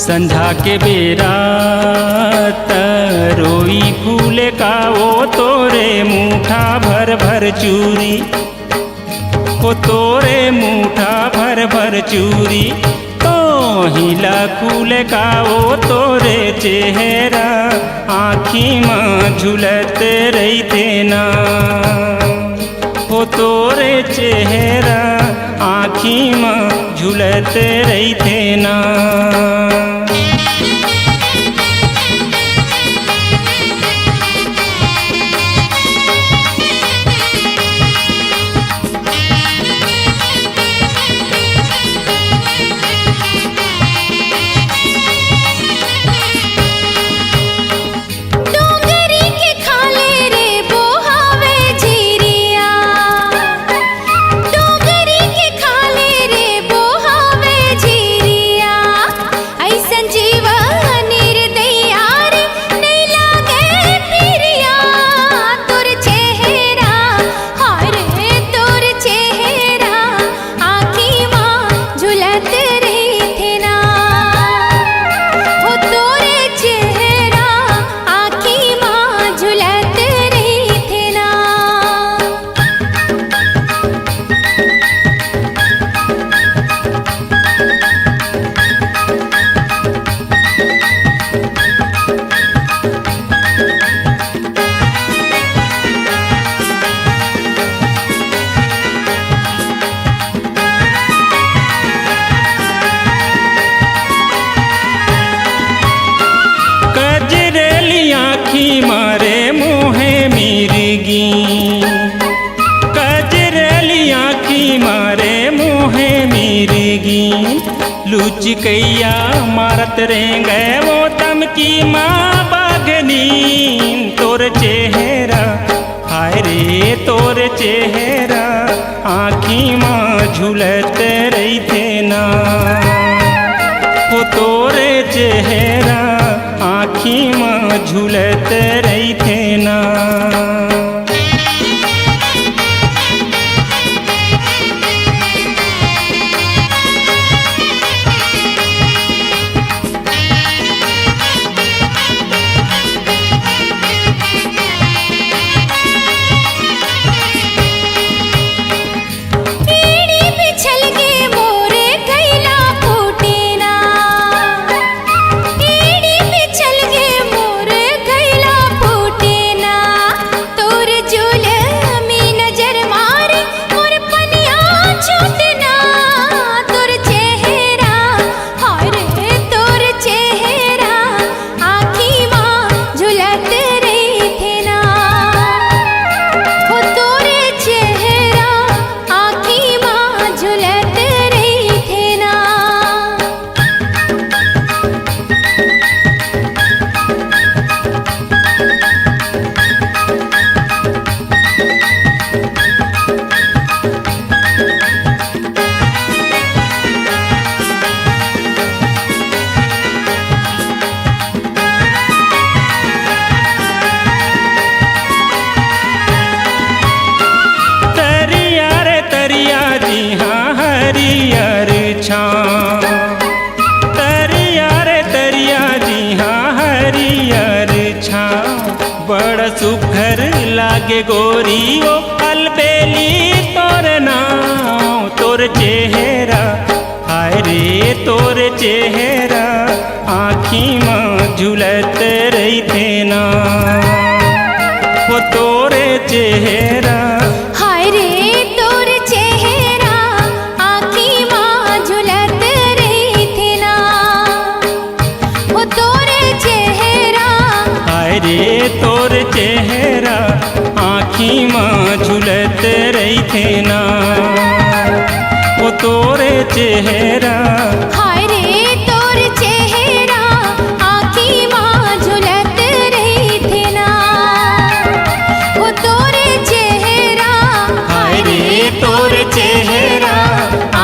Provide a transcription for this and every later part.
संझा के बेरा तरोई फूले का वो तोरे मुठा भर भर चूरी, वो तोरे मुठा भर भर चूरी। तो हिला फूले का वो तोरे चेहरा आँखी माँ झुलत रही थे ना, वो तोरे चेहरा आँखी माँ झुलत रही थे ना। मारे मुहे मिर्गी कजरेली आँखी मारे मुहे मिर्गी, लुचकैया मारत रेंगे वो तमकी माँ बागनी। तोर चेहरा हाय रे तोर चेहरा आँखी माँ झुलत रही थे ना, वो तोरे चेहरा आँखी माँ झुलत रही थे ना। बड़ सुघर लागे गोरी वो अलबेली तोर नाम, तोर चेहरा हाय रे तोर चेहरा आँखी माँ झुलत रही थे ना, वो तोरे चेहरा, हाय रे तोर चेहरा आँखी माँ झुलत रही थे ना, वो तोर चेहरा, हाय रे तोर चेहरा आँखी माँ झुलत रही थे ना, वो तोरे चेहरा, हाय रे तोर चेहरा आँखी माँ झुलत रही थे ना, वो तोर चेहरा, हाय रे तोर चेहरा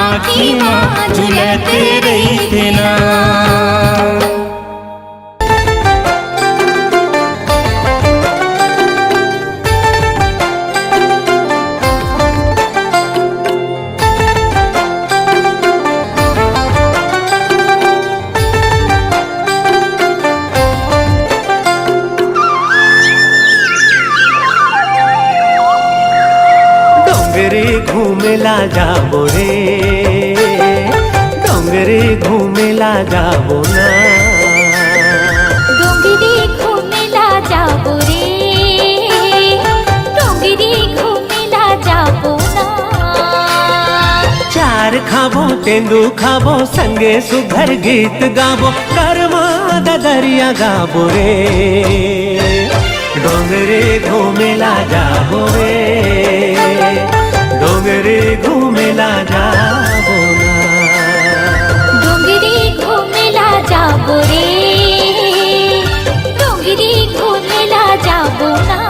आँखी माँ झुलत रही थे ना। घूमेला जाबो रे, डोंगरे घूमेला जाबो ना, डोंगरी घूमेला जाबो रे, डोंगरी घूमेला जाबो ना, चार खाबो तेंदू खाबो संगे सुघर गीत गाबो, कर्मा दरिया गाबो रे, डोंगरे घूमेला जाबो रे, डोंगरे घूमेला जाबो ना, डोंगरी घूमेला जाबो रे, डोंगरी घूमेला जाबो ना।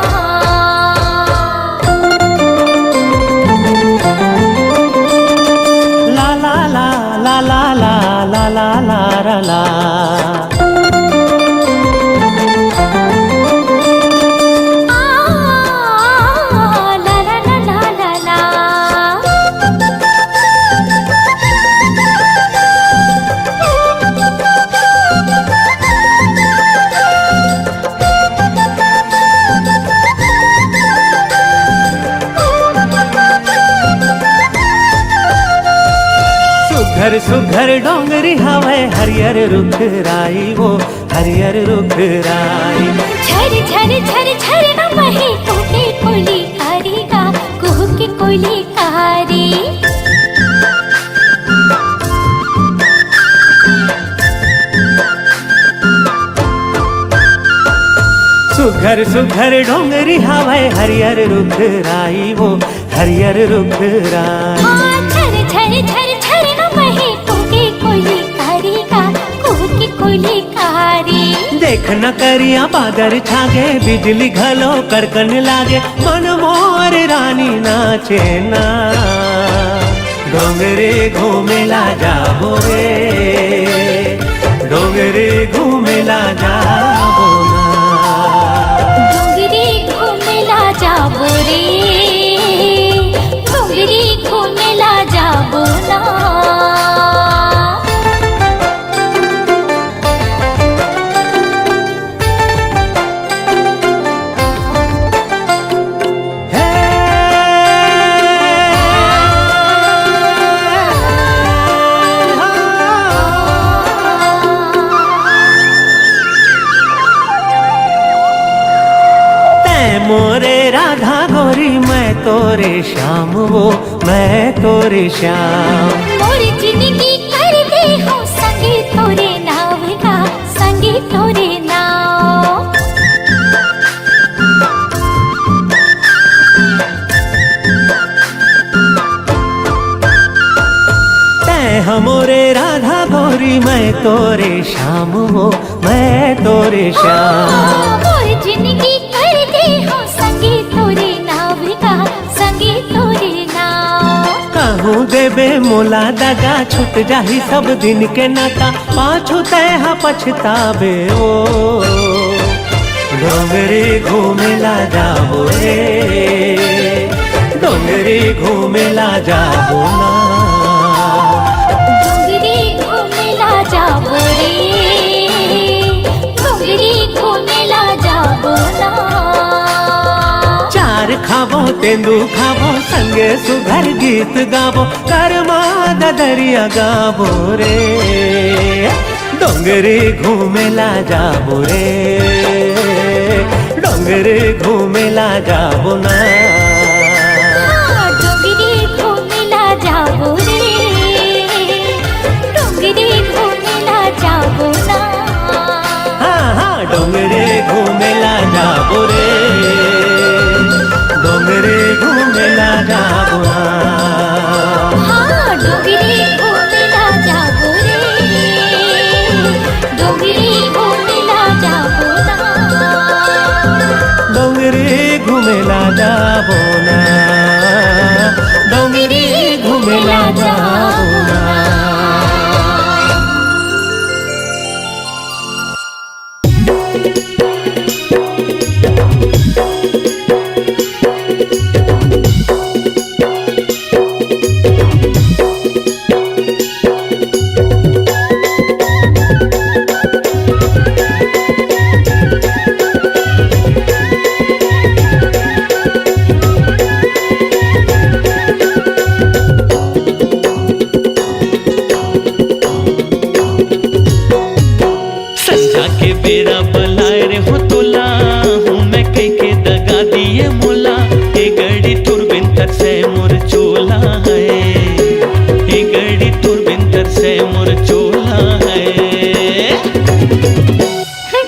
ला ला ला ला ला ला ला ला ला ला, सुघर सुघर डोंगरी हवे हरियर रुख राई, वो हरियर रुख राई, झर झर झर झर न बहे टूटे कोयली कारी गा, कुह की कोयली कारी, सुघर सुघर डोंगरी हवे हरियर रुख राई, वो हरियर रुख राई, हाँ झर झर झर झर न बहे टूटे कोयली कारी गा, कुह की कोयली कारी, देख न करिया बादर छागे, बिजली घलो कड़कन लागे, मन मोर रानी नाचे ना, डोंगरे घूमेला जाबो रे, डोंगरे घूमेला जाबो ना, डोंगरी घूमेला जाबो रे, डोंगरी घूमेला जाबो ना। मोरे राधा गोरी मैं तोरे श्याम, वो मैं तोरे श्याम, मोरी जिंदगी कर दे हो संगे तोरे नाव का, संगे तोरे नाव, तै हमोरे राधा गोरी मैं तोरे श्याम, वो मैं तोरे श्याम, मोरी जिंदगी कर दे हो संगे तोरे नाव का, संगे तोरे नाव, कहूँ देबे मोला दगा, छूट जाही सब दिन के नाता, पाछू तैहा पछताबे ओ, डोंगरे घूमेला जाबो रे, डोंगरे घूमेला जाबो ना, डोंगरी घूमेला जाबो रे, डोंगरी घूमेला जाबो ना, चार खाबो तेंदू खाबो संगे सुघर गीत गाबो, कर्मा दरिया गाबो रे, डोंगरे घूमेला जाबो रे, डोंगरे घूमेला जाबो ना। हाँ, डोंगरी घूमेला जाबो रे, डोंगरी घूमेला जाबो ना। हाँ हाँ डोंगरे घूमेला जाबो रे, डोंगरे घूमेला जाबो ना। हाँ, डोंगरी घूमेला जाबो रे, डोंगरी घूमेला जाबो ना। डोंगरे घूमेला जाबो ना, डोंगरे घूमेला जाबो ना। संझा के बेरा बलाए रे हो तोला, हूँ मैं कई के दगा दिए मोला। ए गड़ी तुरबिंतर से मोर चोला है, ए गड़ी तुरबिंतर से मोर चोला है।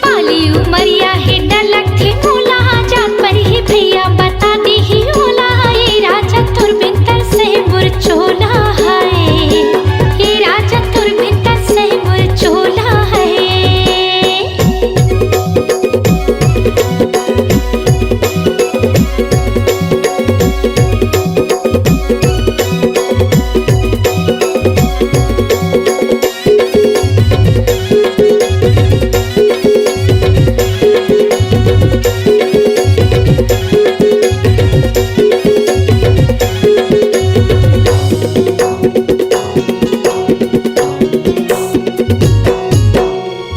बाली उमरिया है डलक थी मोला, जात पर ही भैया बता दी ही ओला। ये राजा तुरबिंतर से मुरचोला है, ये राजा तुरबिंतर से मुरचोला है।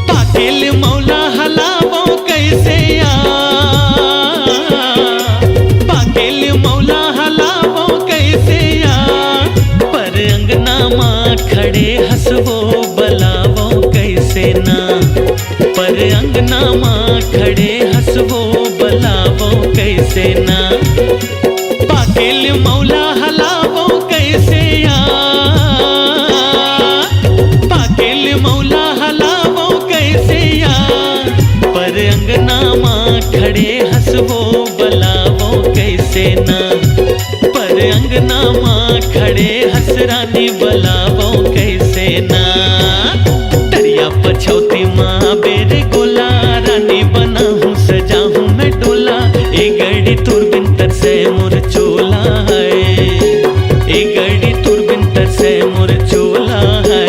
पाकेल मौला हलावो कैसे आ, पाकेल मौला हलावो कैसे आ। पर अंगना माँ खड़े हंसवो बलावो कैसे ना, पर अंगना माँ खड़े हंसवो बलावो कैसे ना। पाकेल मौला हलावो कैसे आ, पाकेल मौला हलावो कैसे आ। पर अंगना माँ खड़े हंसवो बलावो कैसे ना, पर अंगना माँ खड़े हंसरानी बलावो कैसे ना। दरिया पछौती माँ बेरे गोला, रानी बना हूँ सजा हूँ मैं डोला। ए गड़ी तुरबिंतर से मोर चोला है, ए गड़ी तुरबिंतर से मोर चोला है।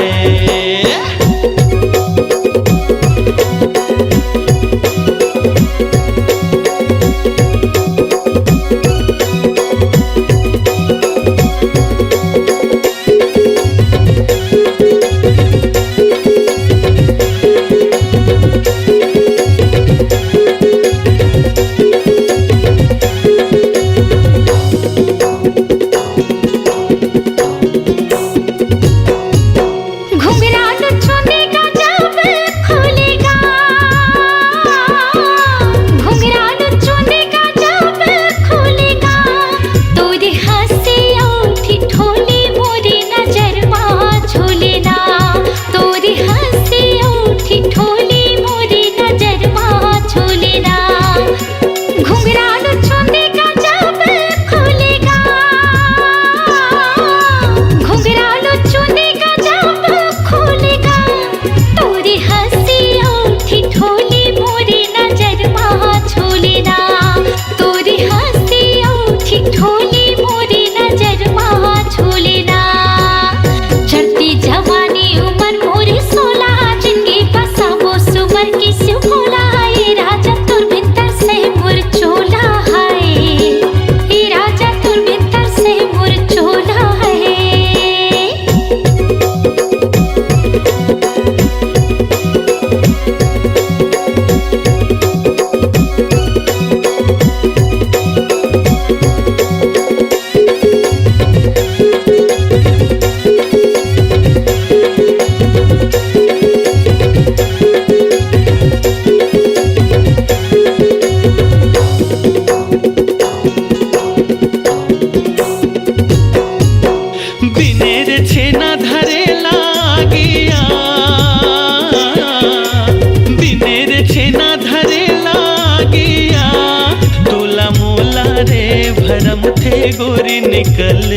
रे भरम थे गोरी निकल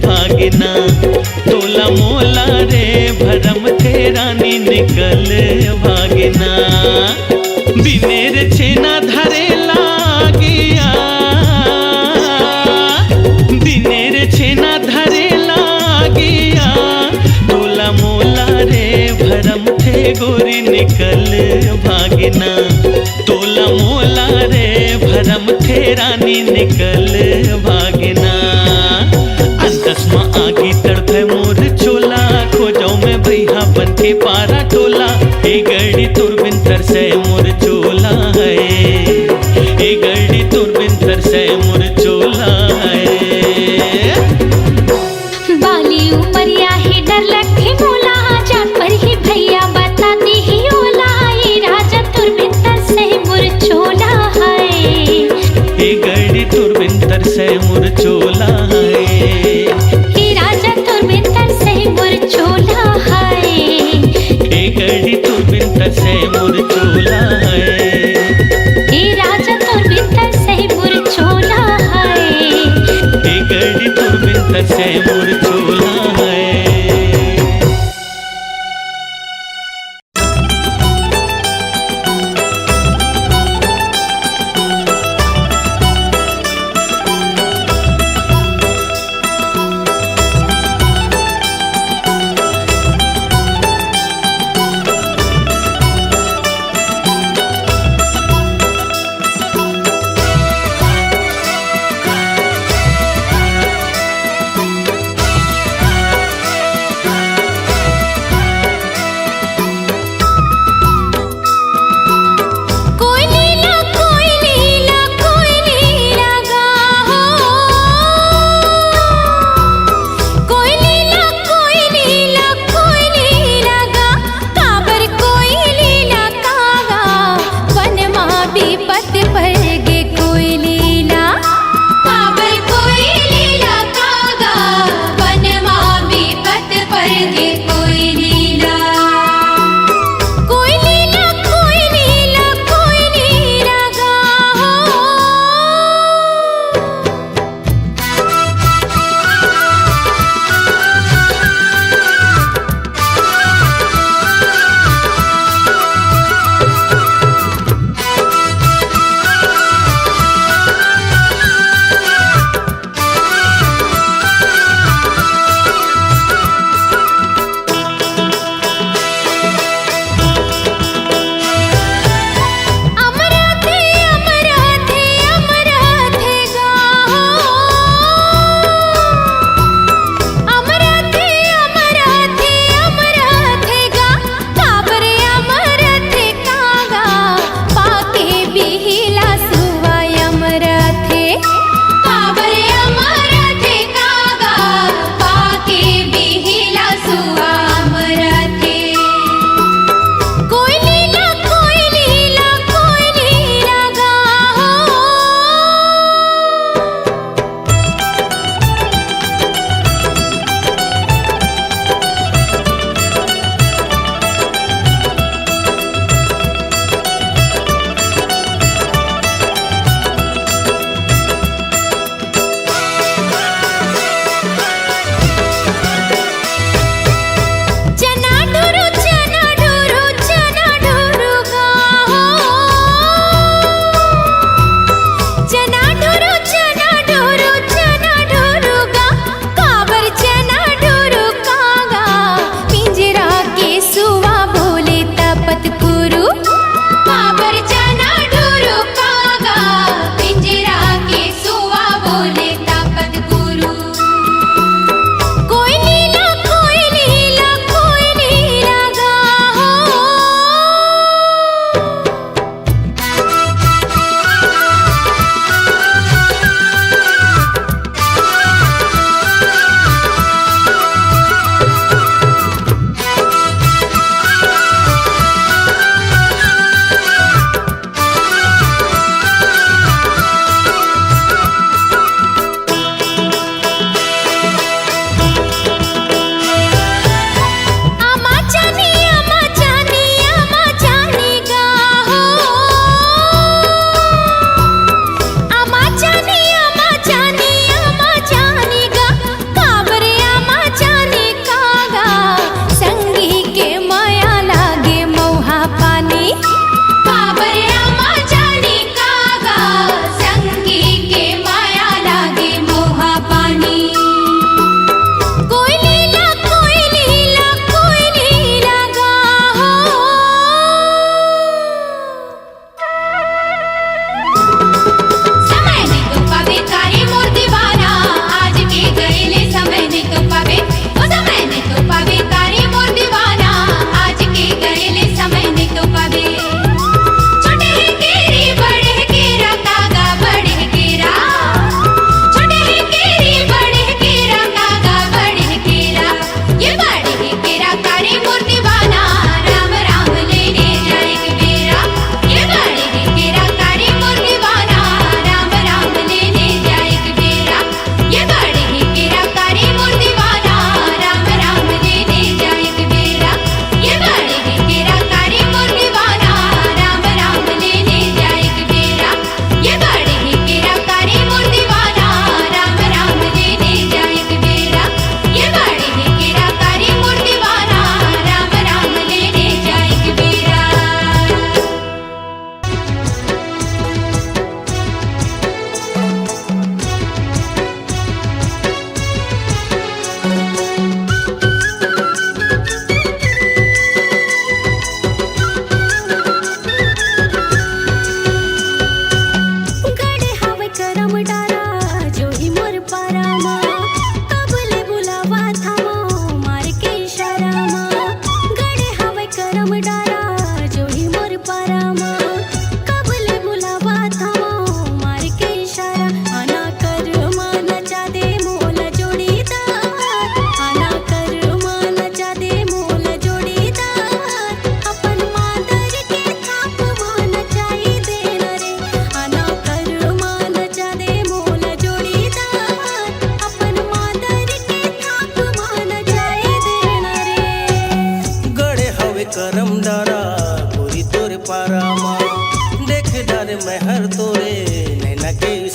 भागना, तोला मोला रे भरम थे रानी निकल भागना। दिनेर छेना धरे लागिया, दिनेर छेना धरे लागिया, तोला मोला रे भरम थे गोरी निकल भागना, तोला मोला रे भरम थे रानी निकल भागना। अंतस्मा आगी तड़पे मोर चोला, खोजो में भैया बन के पारा टोला, ए गड़ी तुरबिन तरसे मोर चोला है, ए गड़ी तुरबिन तरसे मोर चोला है। बाली उमरिया ही डर लखे मोला, जान पर ही भैया बता दी ही ओला, ये राजा तुरबिंदर से मुरचोला है, ए गड़ी तुरबिंदर से मुरचोला है, ये राजा तुरबिंदर से मुरचोला है, ए गड़ी तुरबिंदर से मुरचोला है, ये राजा तुरबिंदर से मुरचोला है, ए गड़ी तुरबिंदर से मुरचोला है।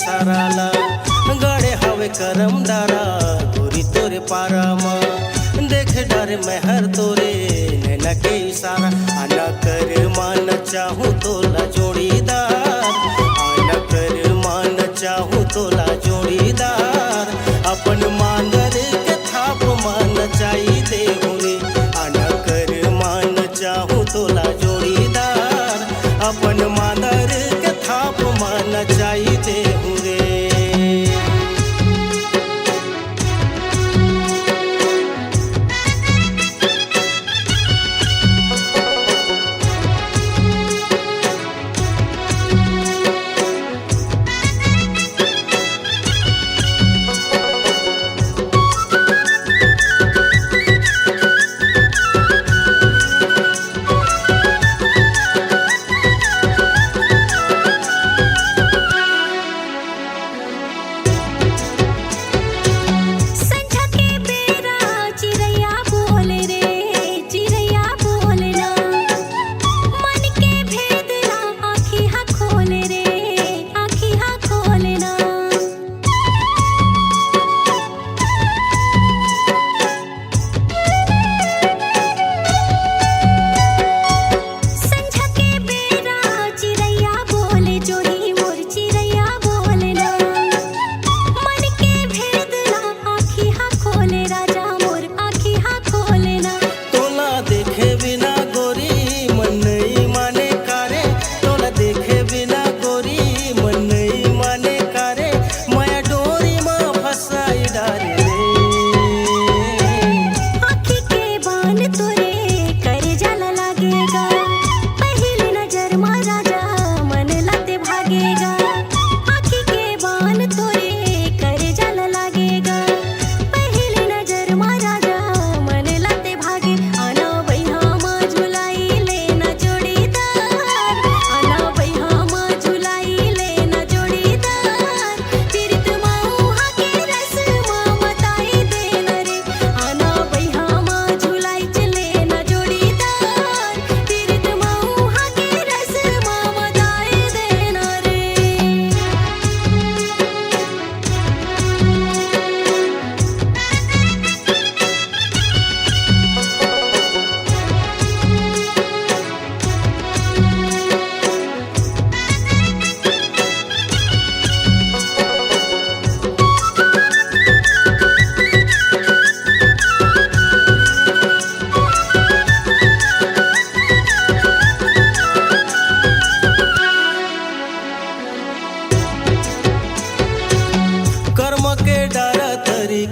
इशाराला गड़े हवे करम डारा गोरी तोरे पारा माँ देख डर मेहर तोरे नैना के इशारा आना कर मान चाहूँ तोला जोड़ीदार आना कर मान चाहूँ तोला जोड़ीदार अपन मांगर के थाप मान चाही दे रे आना कर मान चाहूँ तोला जोड़ीदार अपन मांगर के थाप मान चाही दे रे।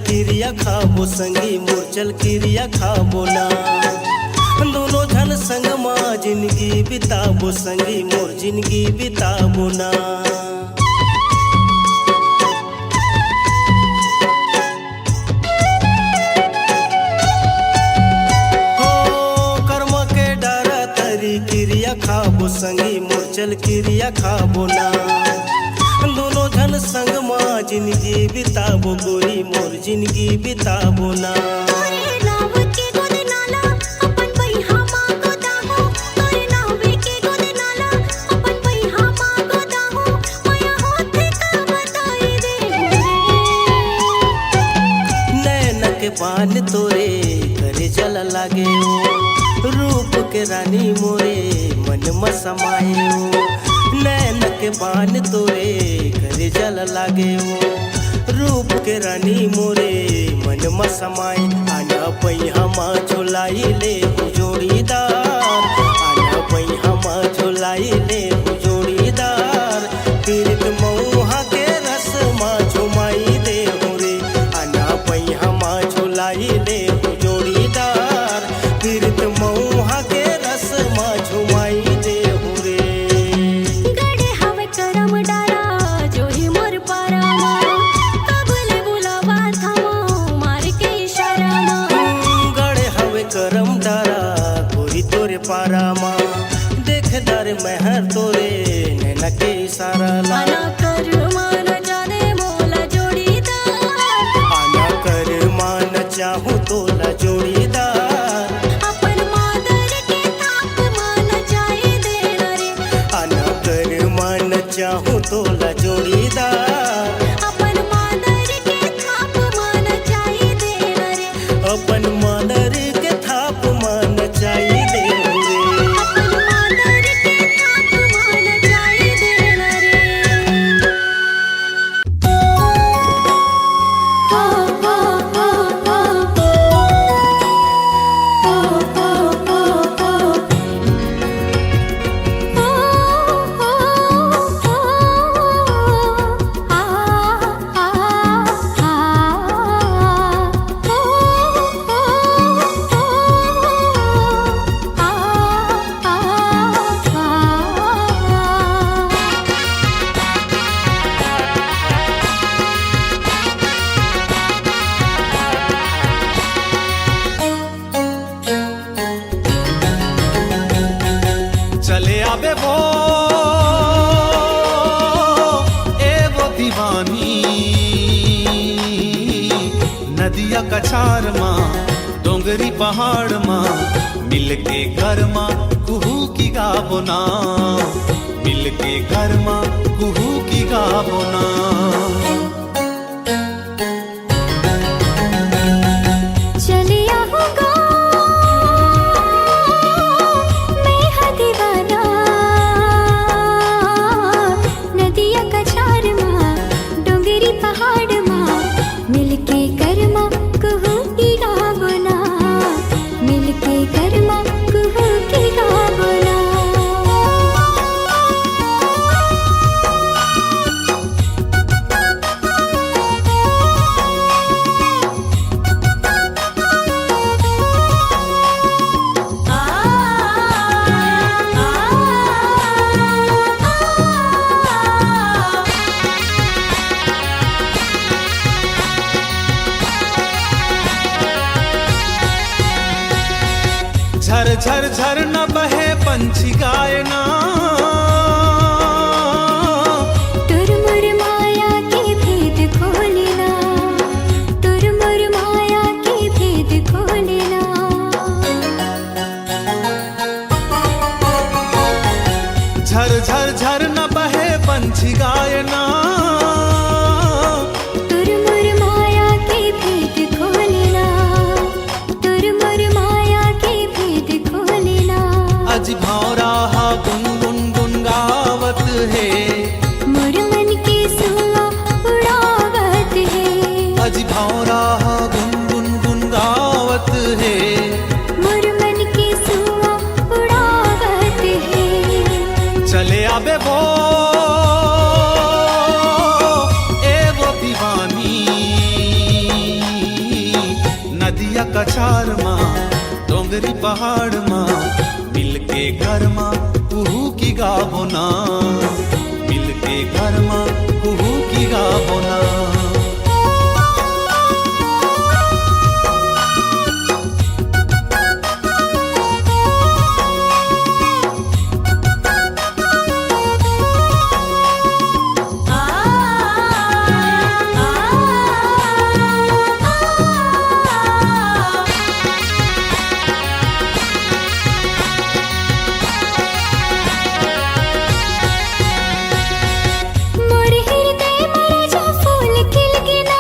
क्रिया खाबो संगी मूर्छल क्रिया खाबो ना दोनों झन संग माँ जिंदगी बिताबो संगी मोर जिंदगी बिताबो ना। हो कर्म के डारा तरी क्रिया खाबो संगी मूर्छल क्रिया खाबो ना दोनों झन संग माँ जिंदगी बिताबो गोरी मोर जिंदगी बिताबो ना। नैन के बान तोरे करे जल लागे रूप के रानी मोरे मन में समाये नैन के बान तोरे करे जल लागे रूप के रानी मोरे मन में समाये आना पई हम झुलाई ले जोड़ीदार आना पई हम झुलाई ले जोड़ीदार पीरत मऊहा के रस माँ झुमाई दे रे आना पई हम झुलाई ले जोड़ीदार पीरत मऊहा के रस माँ झुमाई दे रे। गड़े हवे करम डारा जो ही मोर पारा कबले बुलावा थामो मार के इशारा गड़े हवे करम डारा गोरी तोरे पारा माँ देख डर मेहर तोरे नैना के इशारा ला आना कर मान जाने मोला जोड़ीदार आना कर मान चाहूँ तोला जोड़ीदार अपन मादर के ताप मान जाए देना रे आना कर मान चाहूँ तोला जोड़ीदार। अपन मादर के थाप मान जाई देव रे, अपन मादर के थाप मान चाही देव रे। अपन मादर के थाप मान जाई देव रे। हो हो हो हो हो चले आबे वो वो दीवानी नदिया कछार माँ डोंगरी पहाड़ माँ मिलके घर माँ कुहू की गाबोना, मिलके घर माँ कुहू की गाबोना। चले आऊंगा मैं हा दीवाना, नदिया कछार माँ डोंगरी पहाड़ माँ मिलके कर्मा कुहू की गावना, मिलके कर्मा कुहू की गावना। झर झर झर न बहे पंछी गायना, तुरमुर माया के भेद खोलना, तुरमुर माया के भेद खोलना। झर झर झर न बहे पंछी गायना, तुरमुर माया के भेद खोलना, तुरमुर माया के भेद खोलना। अज भौरा हा गुन गुन गुन गावत है, मोर मन के सुआ उड़ावत है, अज भौरा हा गुन गुन गुन गावत है। मोर मन के सुआ उड़ावत है। चले आबे वो दीवानी नदिया कछार माँ डोंगरी पहाड़ माँ मिलके घर माँ कुहू की गाबोना, मिलके घर माँ कुहू की गाबोना। मोर हृदय में जो फूल खिल गिना,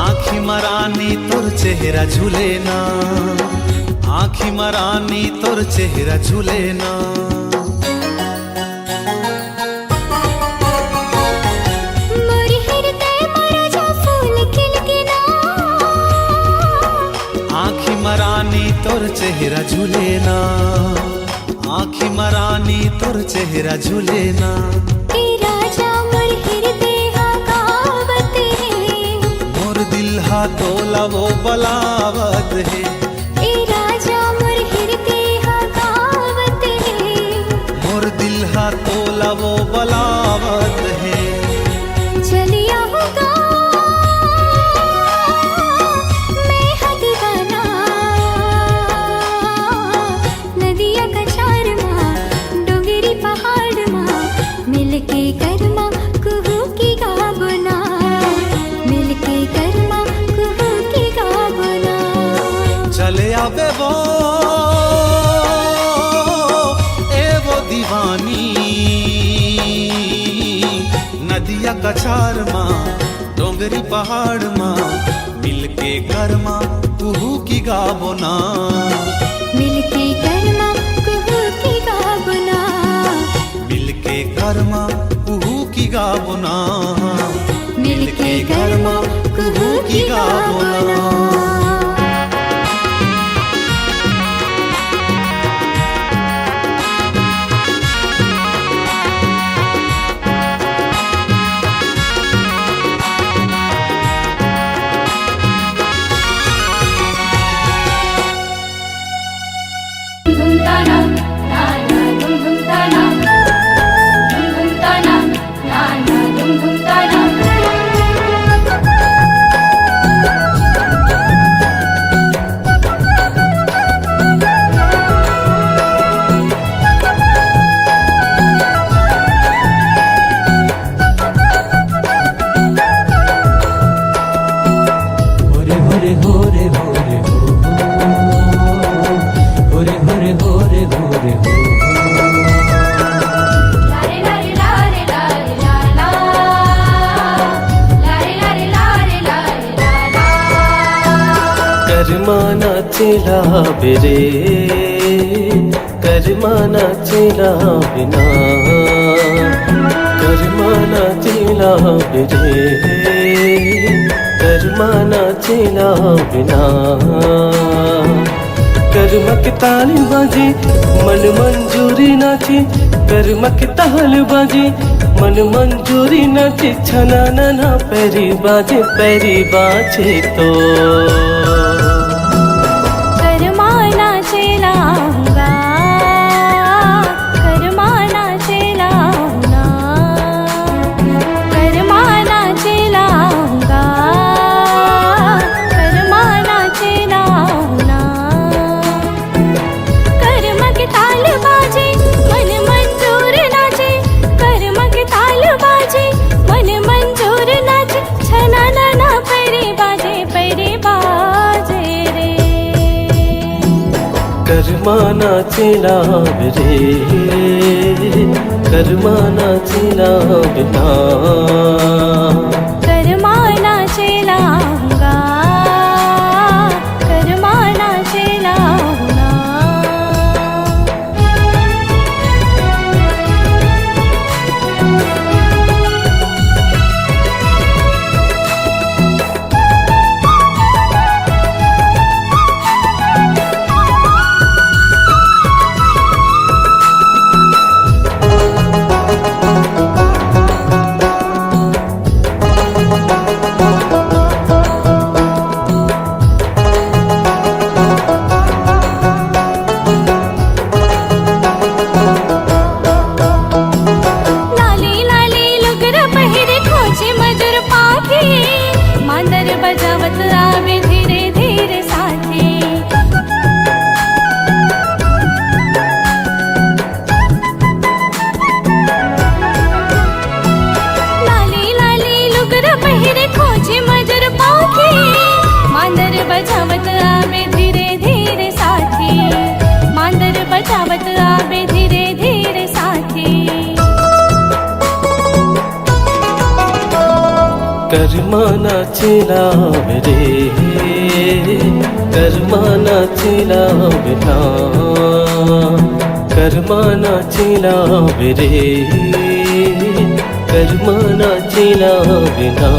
आँखी मरानी तोर चेहरा झूलेना, आँखी मरानी तोर चेहरा झूलेना। मोर हृदय में जो फूल खिल गिना, आँखी मरानी तोर चेहरा झूलेना, आँखी मरानी तोर चेहरा झूलेना। ए राजा मोर हृदय हा गावत है, मोर दिल हा तोला वो बलावत है, ए राजा मोर हृदय हा गावत है। मोर दिल हा तोला वो बलावत है। चली आऊंगा मैं हा दीवाना, नदिया कछार माँ डोंगरी पहाड़ माँ मिलके कर्मा कुहू की गावना, मिलके कर्मा कुहू की गावना। चले आबे वो दीवानी कछार माँ डोंगरी पहाड़ माँ मिलके घर माँ कुहू की गाबो ना मिलके कर्मा कुहू की गाबुना मिलके घर माँ कुहू की गाबो ना मिलके कर्मा कुहू की गाबुना करमाना चला बिरे करमाना चला बिना करमाना चला बिरे करमाना चला बिना कर्मक ताली बाजी मन मंजूरी नाची कर्मक ताल बाजी मन मंजूरी नाची छना ना पैरी बाजे तो कर्माना चलाऊंगा कर्माना चलाऊंगा कर्माना चलाऊंगा कर्माना चलाऊंगा कर्म के ताल बाजे मन मंजूर नाचे कर्म के ताल बाजे मन मंजूर नाचे छना ना पैरे बाजे रे करमाना चला रे करमाना चला बिना कर्माना चलाऊंगा कर्माना चलाऊंगा लाली लाली लुगरा पहिरे खोजे मधुर पाखे मांदर बजावत आवे धीरे धीरे साथे लाली लाली लुगरा पहिरे खोजे मधुर पाखे मांदर बजावत आवे धीरे धीरे साथे मांदर बजावत आवे धीरे धीरे साथे करमाना चला रे करमाना चला बिना करमाना चला रे करमाना चला बिना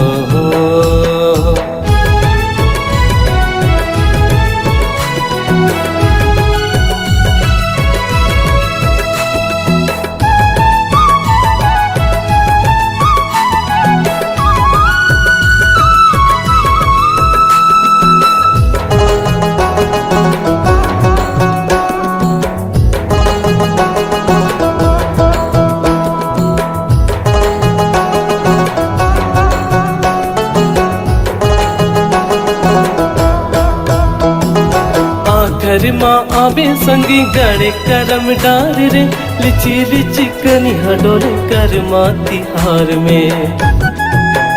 कर्मा आवे संगी गड़े करम डार रे लिची लिची कनिहा डोले कर्मा तिहार में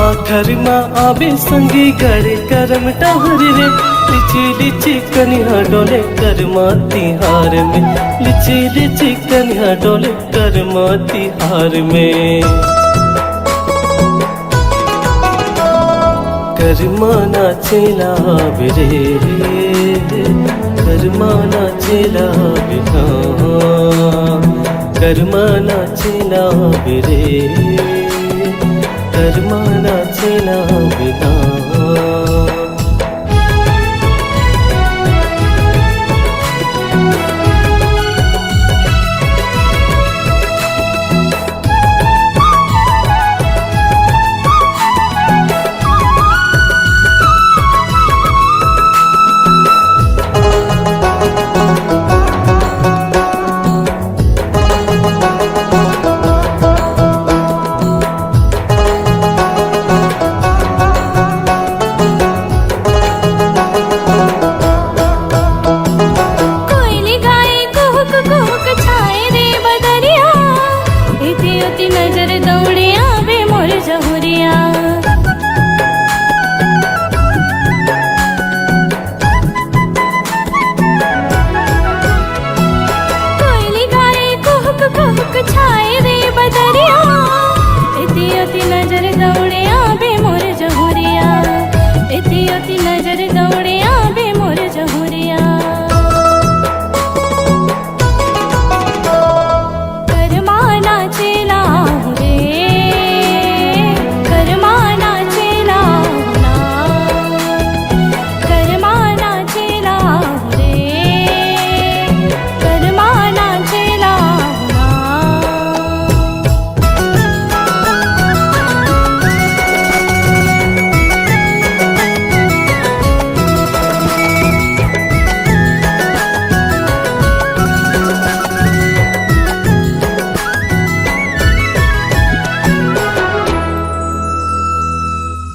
आखर माँ आवे संगी गड़े करम डार रे लिची लिची कनिया डोले करमा तिहार में, लिची लिची कनिया डोले करमा तिहार में। करमा नाचेला बिरे, करमा नाचेला बिना, करमा नाचेला बिरे, करमा नाचेला बिना। नजर दौड़े आवे मोर जहुरिया, कोयली गाए कुहक कुहक छाए रे बदरिया, इति अति नजर दौड़े आवे मोर जहुरिया, इति अति नजर दौड़े